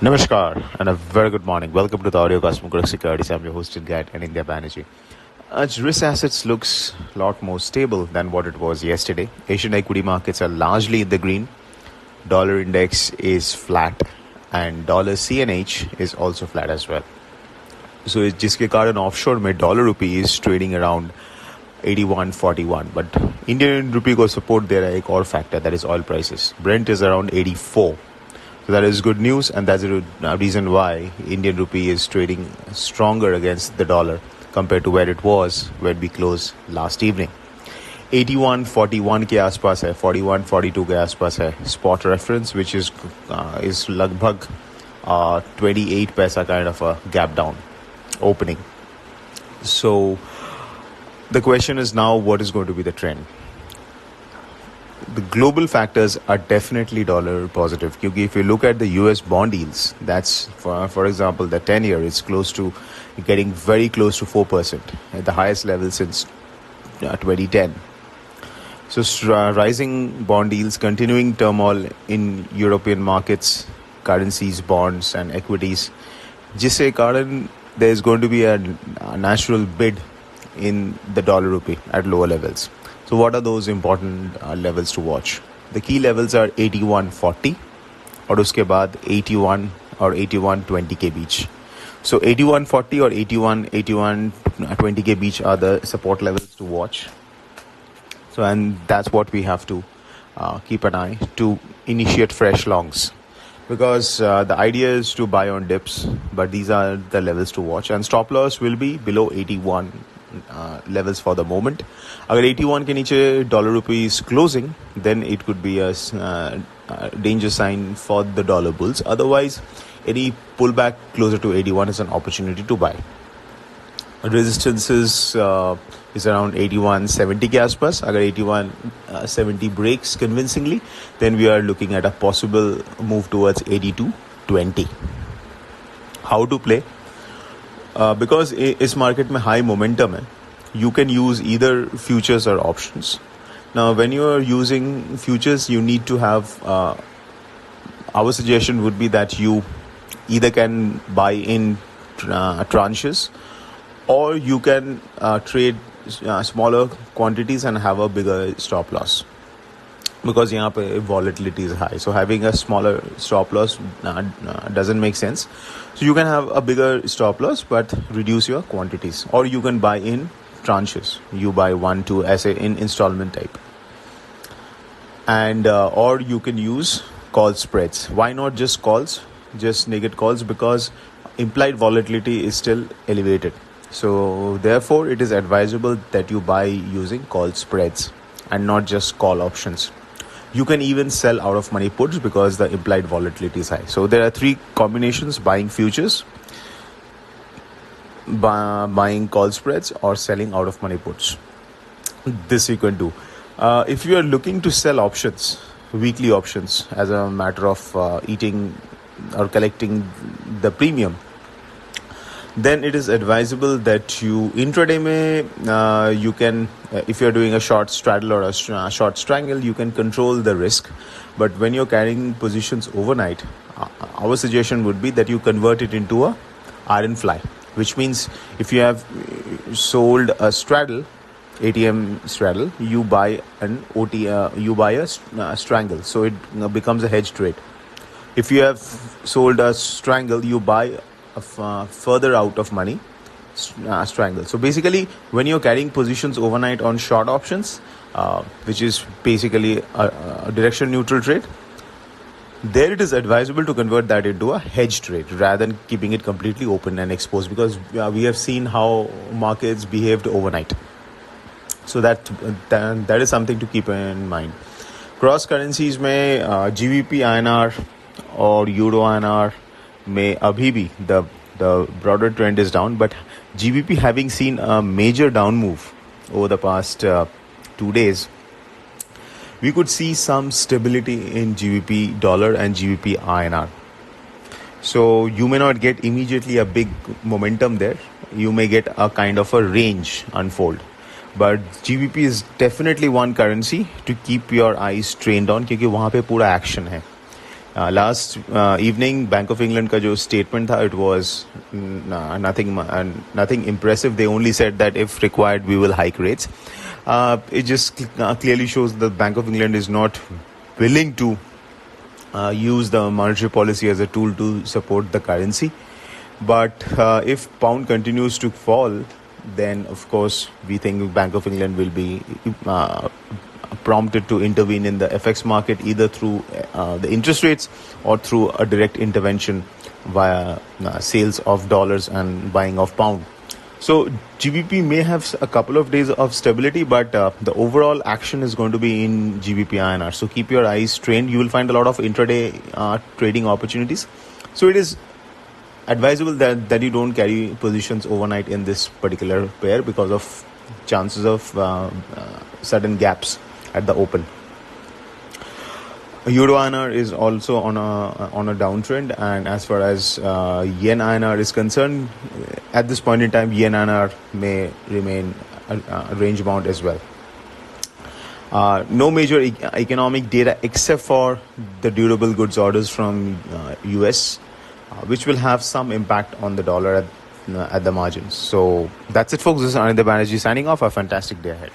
Namaskar and a very good morning. Welcome to the audio cast from Kotak Securities. I'm your host and guide, Anindya Banerjee. Risk assets looks a lot more stable than what it was yesterday. Asian equity markets are largely in the green. Dollar index is flat and dollar CNH is also flat as well. So जिसके कारण offshore में dollar rupee is trading around 81.41, but Indian rupee को support दे रहा है एक और factor, that is oil prices. Brent is around 84. So that is good news, and that's a reason why Indian rupee is trading stronger against the dollar compared to where it was when we closed last evening. 81.41 के आसपास है, 41.42 के आसपास है spot reference, which is लगभग 28 पैसा kind of a gap down opening. So the question is now, what is going to be the trend? The global factors are definitely dollar positive. Because if you look at the US bond yields, that's for example, the 10-year is getting very close to 4% at the highest level since 2010. So rising bond yields, continuing turmoil in European markets, currencies, bonds and equities, जिससे कारण there is going to be a natural bid in the dollar rupee at lower levels. So what are those important levels to watch? The key levels are 81.40 और उसके बाद 81 और 81.20 के बीच. So 81.40 और 81.20 के बीच are the support levels to watch. So and that's what we have to keep an eye to initiate fresh longs. Because the idea is to buy on dips, but these are the levels to watch. And stop loss will be below 81 levels for the moment. अगर 81 के नीचे dollar rupee is closing, then it could be a danger sign for the dollar bulls. Otherwise, any pullback closer to 81 is an opportunity to buy. Resistance is around 81.70 के आसपास. अगर 81.70 breaks convincingly, then we are looking at a possible move towards 82.20. How to play? Because इस market में high momentum है, you can use either futures or options. Now, when you are using futures, you need to have, our suggestion would be that you either can buy in tranches, or you can trade smaller quantities and have a bigger stop loss. Because यहाँ पे volatility is high, so having a smaller stop loss doesn't make sense. So you can have a bigger stop loss but reduce your quantities, or you can buy in tranches. You buy 1, 2 as in installment type, and or you can use call spreads. Why not just calls, just naked calls? Because implied volatility is still elevated. So therefore, it is advisable that you buy using call spreads and not just call options. You can even sell out of money puts because the implied volatility is high. So there are three combinations: buying futures, buying call spreads, or selling out of money puts. This you can do. If you are looking to sell options, weekly options, as a matter of eating or collecting the premium, then it is advisable that you intraday mein you can, if you're doing a short straddle or a short strangle, you can control the risk. But when you're carrying positions overnight, our suggestion would be that you convert it into a iron fly, which means if you have sold a straddle, ATM straddle, you buy an you buy a strangle, so it becomes a hedge trade. If you have sold a strangle, you buy further out of money strangle. So basically, when you're carrying positions overnight on short options, which is basically a direction neutral trade, there it is advisable to convert that into a hedge trade rather than keeping it completely open and exposed, because we have seen how markets behaved overnight. So that is something to keep in mind. Cross currencies में GBPINR और Euro INR में अभी भी the broader trend is down, but GBP having seen a major down move over the past 2 days, we could see some stability in GBP dollar and GBP INR. So you may not get immediately a big momentum there. You may get a kind of a range unfold. But GBP is definitely one currency to keep your eyes trained on, क्योंकि वहाँ पे पूरा action है. Last evening Bank of England का जो statement था, it was nothing impressive. They only said that if required we will hike rates. It just clearly shows the Bank of England is not willing to use the monetary policy as a tool to support the currency. But if pound continues to fall, then of course we think Bank of England will be prompted to intervene in the FX market, either through the interest rates or through a direct intervention via sales of dollars and buying of pound. So GBP may have a couple of days of stability, but the overall action is going to be in GBPINR. So keep your eyes trained. You will find a lot of intraday trading opportunities. So it is advisable that you don't carry positions overnight in this particular pair because of chances of sudden gaps at the open. Euro INR is also on a downtrend, and as far as Yen INR is concerned, at this point in time, Yen INR may remain range bound as well. No major economic data except for the durable goods orders from US, which will have some impact on the dollar at the margins. So that's it, folks. This is Anindya Banerjee signing off. A fantastic day ahead.